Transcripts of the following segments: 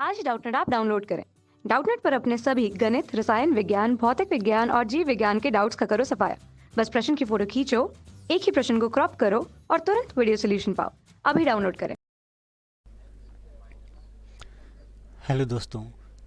आज Doubtnut app download करें। Doubtnut पर अपने सभी गणित, रसायन विज्ञान, भौतिक विज्ञान और जीव विज्ञान के डाउट्स का करो सफाया। बस प्रश्न की फोटो खींचो, एक ही प्रश्न को क्रॉप करो और तुरंत वीडियो सोल्यूशन पाओ। अभी डाउनलोड करें। हेलो दोस्तों,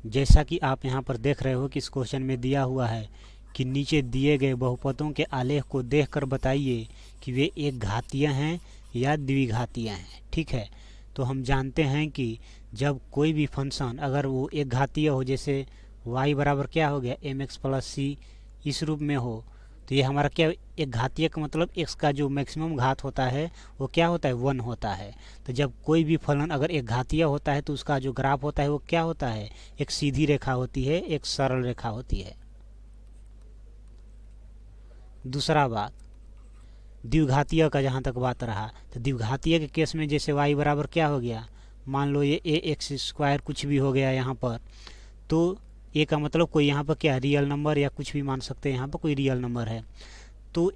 जैसा कि आप यहाँ पर देख रहे हो कि इस क्वेश्चन में दिया हुआ है कि नीचे दिए गए बहुपदों के आलेख को देखकर बताइए कि वे एक घातीय हैं या द्विघातीय हैं। ठीक है, तो हम जानते हैं कि जब कोई भी फंक्शन अगर वो एक घातीय हो, जैसे y बराबर क्या हो गया mx प्लस सी, इस रूप में हो, तो ये हमारा क्या, एक घातीय का मतलब x का जो मैक्सिमम घात होता है वो क्या होता है, 1 होता है। तो जब कोई भी फलन अगर एक घातीय होता है तो उसका जो ग्राफ होता है वो क्या होता है, एक सीधी रेखा होती है, एक सरल रेखा होती है। दूसरा बात, द्विघातीय का जहाँ तक बात रहा, तो द्विघातीय के केस में जैसे y बराबर क्या हो गया, मान लो ये ए एक्स स्क्वायर कुछ भी हो गया यहाँ पर, तो ए का मतलब कोई यहाँ पर क्या रियल नंबर या कुछ भी मान सकते हैं, यहाँ पर कोई रियल नंबर है। तो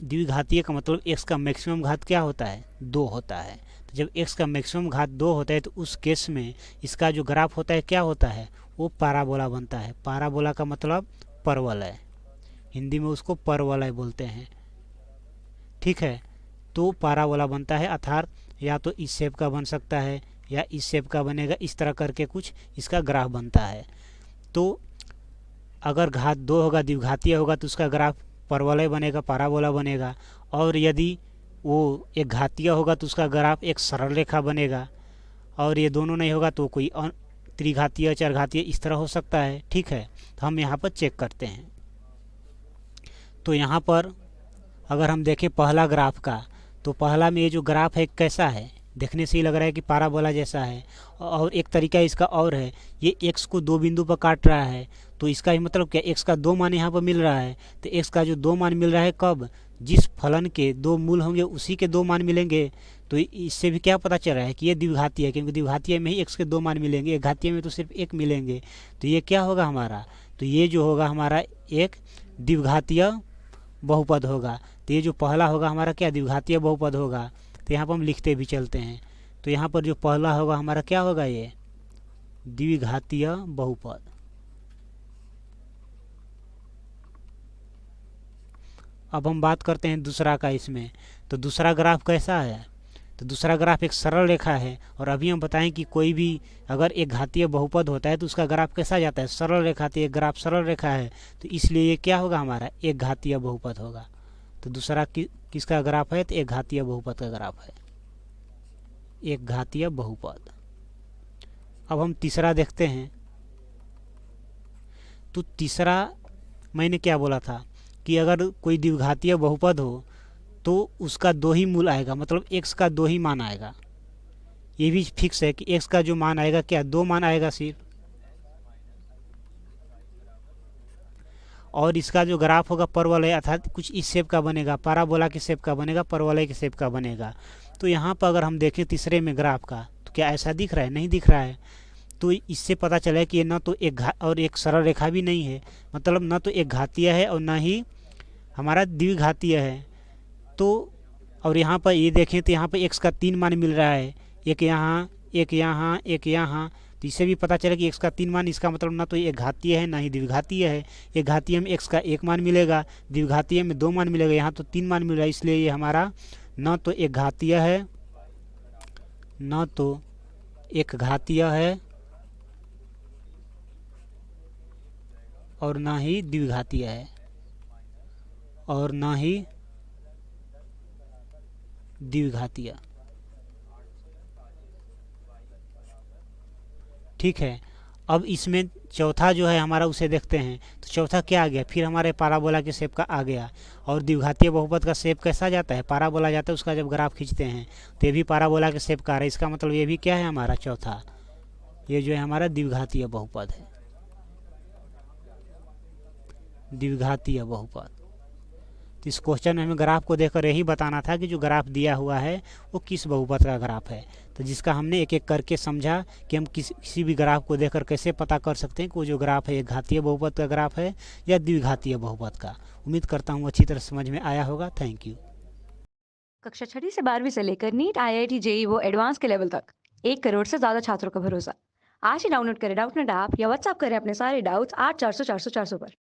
द्विघातीय का मतलब x का मैक्सिमम घात क्या होता है, 2 होता है। तो जब x का मैक्सिमम घात 2 होता है तो उस केस में इसका जो ग्राफ होता है क्या होता है, वो पैराबोला बनता है। पैराबोला का मतलब परवलय है, हिंदी में उसको परवलय बोलते हैं। ठीक है, तो पैराबोला बनता है, अर्थात या तो इस शेप का बन सकता है या इस शेप का बनेगा, इस तरह करके कुछ इसका ग्राफ बनता है। तो अगर घात 2 होगा, द्विघातीय होगा, तो उसका ग्राफ परवलय बनेगा, पैराबोला बनेगा। और यदि वो एक घातीय होगा तो उसका ग्राफ एक सरल रेखा बनेगा। और ये दोनों नहीं होगा तो कोई त्रिघातीय, चरघातीय इस तरह हो सकता है। ठीक है, तो हम यहाँ पर चेक करते हैं। तो यहाँ पर अगर हम देखें पहला ग्राफ का, तो पहला में ये जो ग्राफ है कैसा है, देखने से ही लग रहा है कि पैराबोला जैसा है। और एक तरीका इसका और है, ये x को 2 बिंदु पर काट रहा है, तो इसका ही मतलब क्या, x का 2 मान यहाँ पर मिल रहा है। तो x का जो 2 मान मिल रहा है कब, जिस फलन के 2 मूल होंगे उसी के 2 मान मिलेंगे। तो इससे भी क्या पता चल रहा है कि ये द्विघातीय है, क्योंकि द्विघातीय में ही x के 2 मान मिलेंगे, एक घातीय में तो सिर्फ 1 मिलेंगे। तो ये क्या होगा हमारा, तो ये जो होगा हमारा एक द्विघातीय बहुपद होगा। तो ये जो पहला होगा हमारा क्या, द्विघातीय बहुपद होगा। तो यहाँ पर हम लिखते भी चलते हैं। तो यहाँ पर जो पहला होगा हमारा क्या होगा, ये द्विघातीय बहुपद। अब हम बात करते हैं दूसरा का इसमें। तो दूसरा ग्राफ कैसा है, तो दूसरा ग्राफ एक सरल रेखा है। और अभी हम बताएं कि कोई भी अगर एक घातीय बहुपद होता है तो उसका ग्राफ कैसा जाता है, सरल रेखा। तो एक ग्राफ सरल रेखा है, तो इसलिए ये क्या होगा हमारा, एक घातीय बहुपद होगा। तो दूसरा किसका ग्राफ है, तो एक घातीय बहुपद का ग्राफ है, एक घातीय बहुपद। अब हम तीसरा देखते हैं। तो तीसरा मैंने क्या बोला था कि अगर कोई द्विघातीय बहुपद हो तो उसका 2 ही मूल आएगा, मतलब x का 2 ही मान आएगा। ये भी फिक्स है कि x का जो मान आएगा क्या, 2 मान आएगा सिर्फ। और इसका जो ग्राफ होगा परवलय, अर्थात कुछ इस शेप का बनेगा, पैराबोला के शेप का बनेगा, परवलय के शेप का बनेगा। तो यहाँ पर अगर हम देखें तीसरे में ग्राफ का, तो क्या ऐसा दिख रहा है, नहीं दिख रहा है। तो इससे पता चला कि ये न तो एक और एक सरल रेखा भी नहीं है, मतलब न तो एक घातीय है और न ही हमारा द्विघातीय है। तो और यहाँ पर ये देखें तो यहाँ पर x का 3 मान मिल रहा है, एक यहाँ, एक यहाँ, एक यहाँ। तो इससे भी पता चला कि x का 3 मान, इसका मतलब ना तो ये घातीय है ना ही द्विघातीय है। एक घातीय में x का 1 मान मिलेगा, द्विघातीय में 2 मान मिलेगा, यहाँ तो 3 मान मिल रहा है। इसलिए ये हमारा न तो एक घातीय है, न तो एक घातीय है और ना ही द्विघातीय है, और ना ही द्विघातीय। ठीक है, अब इसमें चौथा जो है हमारा उसे देखते हैं। तो चौथा क्या आ गया, फिर हमारे पैराबोला के शेप का आ गया। और द्विघातीय बहुपद का शेप कैसा जाता है, पैराबोला जाता है। उसका जब ग्राफ खींचते हैं तो ये भी पैराबोला के शेप का आ रहा है। इसका मतलब ये भी क्या है हमारा चौथा, ये जो है हमारा द्विघातीय बहुपद है, द्विघातीय बहुपद। तो इस क्वेश्चन में हमें ग्राफ को देखकर यही बताना था कि जो ग्राफ दिया हुआ है वो किस बहुपद का ग्राफ है। तो जिसका हमने एक एक करके समझा कि हम किसी भी ग्राफ को देखकर कैसे पता कर सकते हैं कि वो जो ग्राफ है एक घातीय बहुपद का ग्राफ है या द्विघातीय बहुपद का। उम्मीद करता हूँ अच्छी तरह समझ में आया होगा। Thank you. कक्षा 6वीं से 12वीं से लेकर नीट, IIT, JEE वो एडवांस के लेवल तक 1 करोड़ से ज्यादा छात्रों का भरोसा। आज ही डाउनलोड करें डाउटनेट ऐप या व्हाट्सएप करें अपने सारे डाउट्स 8400 400 400 पर।